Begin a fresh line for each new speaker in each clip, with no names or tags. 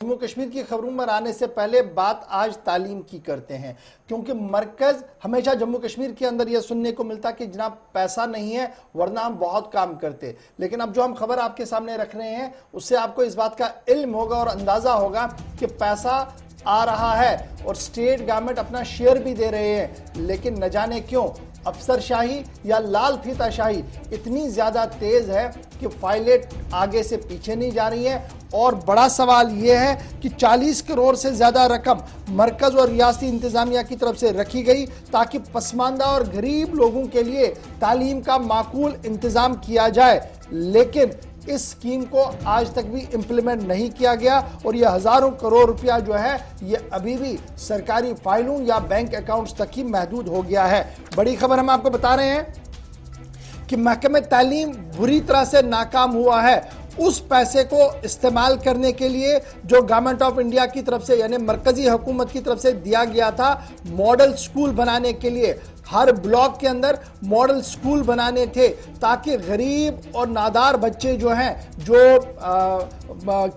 जम्मू कश्मीर की खबरों में आने से पहले बात आज तालीम की करते हैं, क्योंकि मरकज हमेशा जम्मू कश्मीर के अंदर यह सुनने को मिलता कि जनाब पैसा नहीं है वरना हम बहुत काम करते। लेकिन अब जो हम खबर आपके सामने रख रहे हैं उससे आपको इस बात का इल्म होगा और अंदाजा होगा कि पैसा आ रहा है और स्टेट गवर्नमेंट अपना शेयर भी दे रहे हैं। लेकिन न जाने क्यों अफसरशाही या लाल फीताशाही इतनी ज्यादा तेज है कि फाइलें आगे से पीछे नहीं जा रही हैं। और बड़ा सवाल यह है कि 40 करोड़ से ज्यादा रकम मरकज और रियासती इंतजामिया की तरफ से रखी गई ताकि पसमानदा और गरीब लोगों के लिए तालीम का माकूल इंतजाम किया जाए, लेकिन इस स्कीम को आज तक भी इंप्लीमेंट नहीं किया गया और यह हजारों करोड़ रुपया जो है यह अभी भी सरकारी फाइलों या बैंक अकाउंट्स तक ही महदूद हो गया है। बड़ी खबर हम आपको बता रहे हैं कि महकमे तालीम बुरी तरह से नाकाम हुआ है। उस पैसे को इस्तेमाल करने के लिए जो गवर्नमेंट ऑफ इंडिया की तरफ से यानी मरकजी हुकूमत की तरफ से दिया गया था मॉडल स्कूल बनाने के लिए, हर ब्लॉक के अंदर मॉडल स्कूल बनाने थे ताकि गरीब और नादार बच्चे जो हैं जो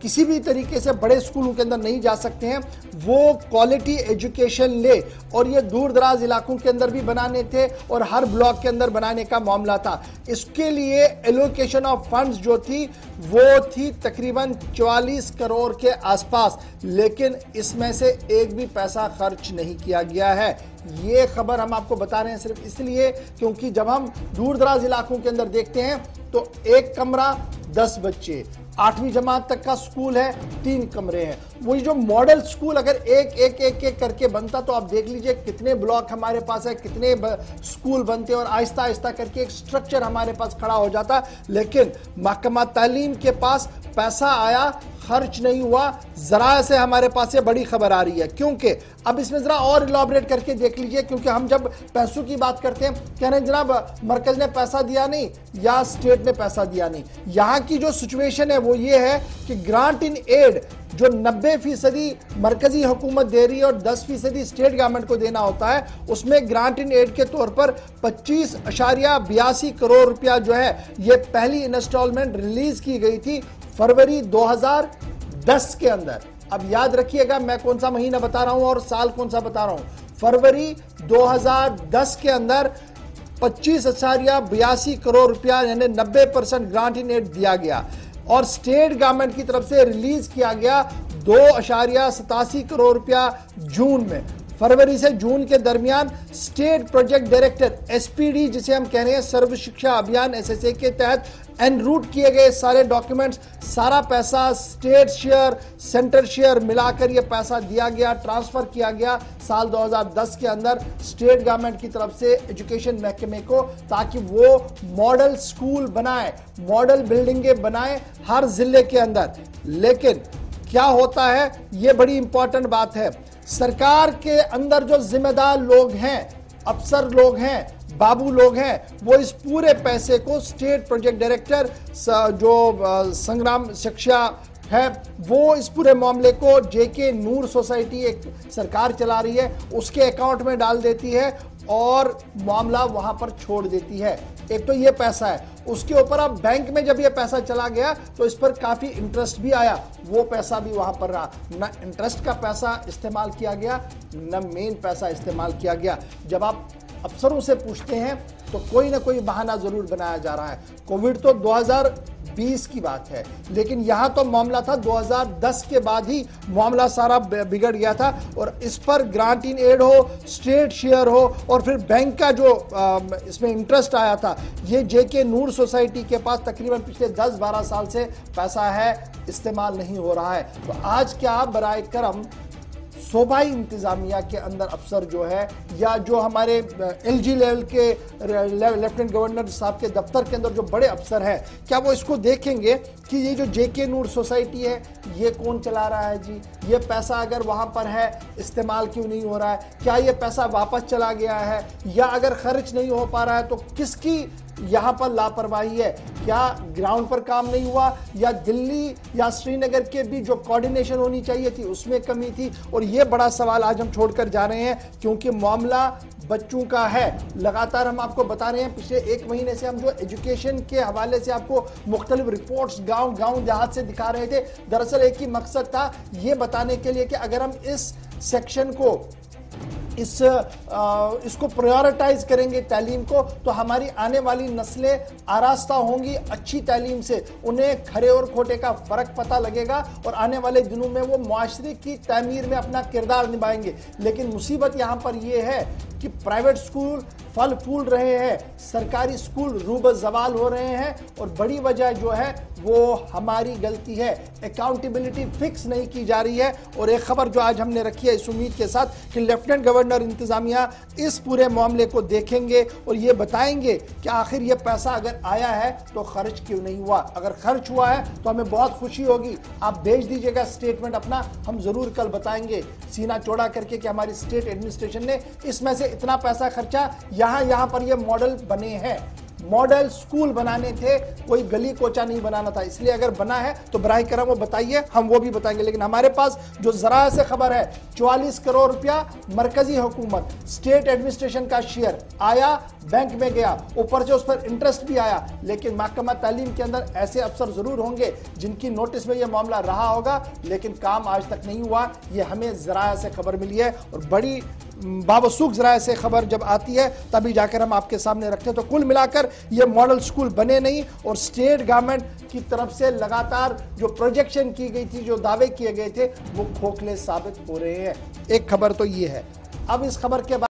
किसी भी तरीके से बड़े स्कूलों के अंदर नहीं जा सकते हैं वो क्वालिटी एजुकेशन ले। और ये दूर दराज इलाकों के अंदर भी बनाने थे और हर ब्लॉक के अंदर बनाने का मामला था। इसके लिए एलोकेशन ऑफ फंड्स जो थी वो थी तकरीबन 44 करोड़ के आसपास, लेकिन इसमें से एक भी पैसा खर्च नहीं किया गया है। ये खबर हम आपको बता रहे हैं सिर्फ इसलिए क्योंकि जब हम दूर दराज इलाकों के अंदर देखते हैं तो एक कमरा 10 बच्चे, 8वीं जमात तक का स्कूल है, 3 कमरे हैं। वही जो मॉडल स्कूल अगर एक करके बनता तो आप देख लीजिए कितने ब्लॉक हमारे पास है, कितने स्कूल बनते और आहिस्ता आहिस्ता करके एक स्ट्रक्चर हमारे पास खड़ा हो जाता। लेकिन महकमा तालीम के पास पैसा आया, खर्च नहीं हुआ। जरा से हमारे पास ये बड़ी खबर आ रही है, क्योंकि अब इसमें जरा और इलाबरेट करके देख लीजिए, क्योंकि हम जब पैसों की बात करते हैं कह रहे हैं जनाब मरकज ने पैसा दिया नहीं या स्टेट ने पैसा दिया नहीं। यहां की जो सिचुएशन है वो ये है कि ग्रांट इन एड जो 90% मरकजी हुकूमत दे रही है और 10% स्टेट गवर्नमेंट को देना होता है, उसमें ग्रांट इन एड के तौर पर 25.82 करोड़ रुपया जो है ये पहली इंस्टॉलमेंट रिलीज की गई थी फरवरी 2010 के अंदर। अब याद रखिएगा मैं कौन सा महीना बता रहा हूं और साल कौन सा बता रहा हूं। फरवरी 2010 के अंदर 25.82 करोड़ रुपया यानी 90% ग्रांट इन एड दिया गया और स्टेट गवर्नमेंट की तरफ से रिलीज किया गया 2.87 करोड़ रुपया जून में। फरवरी से जून के दरमियान स्टेट प्रोजेक्ट डायरेक्टर एसपीडी जिसे हम कह रहे हैं सर्व शिक्षा अभियान एसएसए के तहत एनरूट किए गए सारे डॉक्यूमेंट्स, सारा पैसा स्टेट शेयर सेंटर शेयर मिलाकर यह पैसा दिया गया, ट्रांसफर किया गया साल 2010 के अंदर स्टेट गवर्नमेंट की तरफ से एजुकेशन महकमे को, ताकि वो मॉडल स्कूल बनाए, मॉडल बिल्डिंगें बनाए हर जिले के अंदर। लेकिन क्या होता है, यह बड़ी इंपॉर्टेंट बात है, सरकार के अंदर जो जिम्मेदार लोग हैं, अफसर लोग हैं, बाबू लोग हैं, वो इस पूरे पैसे को स्टेट प्रोजेक्ट डायरेक्टर जो संग्राम शिक्षा है वो इस पूरे मामले को जेके नूर सोसाइटी एक सरकार चला रही है उसके अकाउंट में डाल देती है और मामला वहां पर छोड़ देती है। एक तो ये पैसा है, उसके ऊपर अब बैंक में जब ये पैसा चला गया तो इस पर काफी इंटरेस्ट भी आया, वो पैसा भी वहां पर रहा। न इंटरेस्ट का पैसा इस्तेमाल किया गया न मेन पैसा इस्तेमाल किया गया। जब आप अफसरों से पूछते हैं तो कोई ना कोई बहाना जरूर बनाया जा रहा है। कोविड तो 2020 की बात है, लेकिन यहां तो मामला था 2010 के बाद ही मामला सारा बिगड़ गया था और इस पर ग्रांट इन एड हो, स्टेट शेयर हो और फिर बैंक का जो इसमें इंटरेस्ट आया था, ये जेके नूर सोसाइटी के पास तकरीबन पिछले 10-12 साल से पैसा है, इस्तेमाल नहीं हो रहा है। तो आज क्या बराए करम सूबाई इंतजामिया के अंदर अफसर जो है या जो हमारे एलजी लेवल के लेफ्टिनेंट गवर्नर साहब के दफ्तर के अंदर जो बड़े अफसर हैं, क्या वो इसको देखेंगे कि ये जो जेके नूर सोसाइटी है ये कौन चला रहा है जी, ये पैसा अगर वहां पर है इस्तेमाल क्यों नहीं हो रहा है, क्या ये पैसा वापस चला गया है, या अगर खर्च नहीं हो पा रहा है तो किसकी यहां पर लापरवाही है, क्या ग्राउंड पर काम नहीं हुआ या दिल्ली या श्रीनगर के भी जो कोऑर्डिनेशन होनी चाहिए थी उसमें कमी थी। और यह बड़ा सवाल आज हम छोड़कर जा रहे हैं क्योंकि मामला बच्चों का है। लगातार हम आपको बता रहे हैं, पिछले 1 महीने से हम जो एजुकेशन के हवाले से आपको मुख्तलिफ रिपोर्ट्स गांव गांव देहात से दिखा रहे थे। दरअसल एक ही मकसद था, ये बताने के लिए कि अगर हम इस सेक्शन को इसको प्रायोरिटाइज करेंगे तालीम को, तो हमारी आने वाली नस्लें आरास्ता होंगी अच्छी तालीम से, उन्हें खरे और खोटे का फर्क पता लगेगा और आने वाले दिनों में वो मुआशरे की तामीर में अपना किरदार निभाएंगे। लेकिन मुसीबत यहां पर यह है कि प्राइवेट स्कूल फल फूल रहे हैं, सरकारी स्कूल रूब जवाल हो रहे हैं, और बड़ी वजह जो है वो हमारी गलती है। अकाउंटेबिलिटी फिक्स नहीं की जा रही है। और एक खबर जो आज हमने रखी है इस उम्मीद के साथ कि लेफ्टिनेंट गवर्नर इंतजामिया इस पूरे मामले को देखेंगे और ये बताएंगे कि आखिर ये पैसा अगर आया है तो खर्च क्यों नहीं हुआ। अगर खर्च हुआ है तो हमें बहुत खुशी होगी, आप भेज दीजिएगा स्टेटमेंट अपना, हम जरूर कल बताएंगे सीना चौड़ा करके कि हमारी स्टेट एडमिनिस्ट्रेशन ने इसमें से इतना पैसा खर्चा, यहां पर ये मॉडल बने हैं। मॉडल स्कूल बनाने थे, कोई गली कोचा नहीं बनाना था। इसलिए अगर बना है तो बराह करम वो बताइए, हम वो भी बताएंगे। लेकिन हमारे पास जो जरा से खबर है, 44 करोड़ रुपया मरकजी हुकूमत स्टेट एडमिनिस्ट्रेशन का शेयर आया, बैंक में गया, ऊपर से उस पर इंटरेस्ट भी आया। लेकिन महकमा तालीम के अंदर ऐसे अफसर जरूर होंगे जिनकी नोटिस में यह मामला रहा होगा, लेकिन काम आज तक नहीं हुआ। यह हमें जरा से खबर मिली है और बड़ी बावसूख जरा से खबर जब आती है तभी जाकर हम आपके सामने रखते हैं। तो कुल मिलाकर ये मॉडल स्कूल बने नहीं और स्टेट गवर्नमेंट की तरफ से लगातार जो प्रोजेक्शन की गई थी, जो दावे किए गए थे, वो खोखले साबित हो रहे हैं। एक खबर तो ये है। अब इस खबर के बाद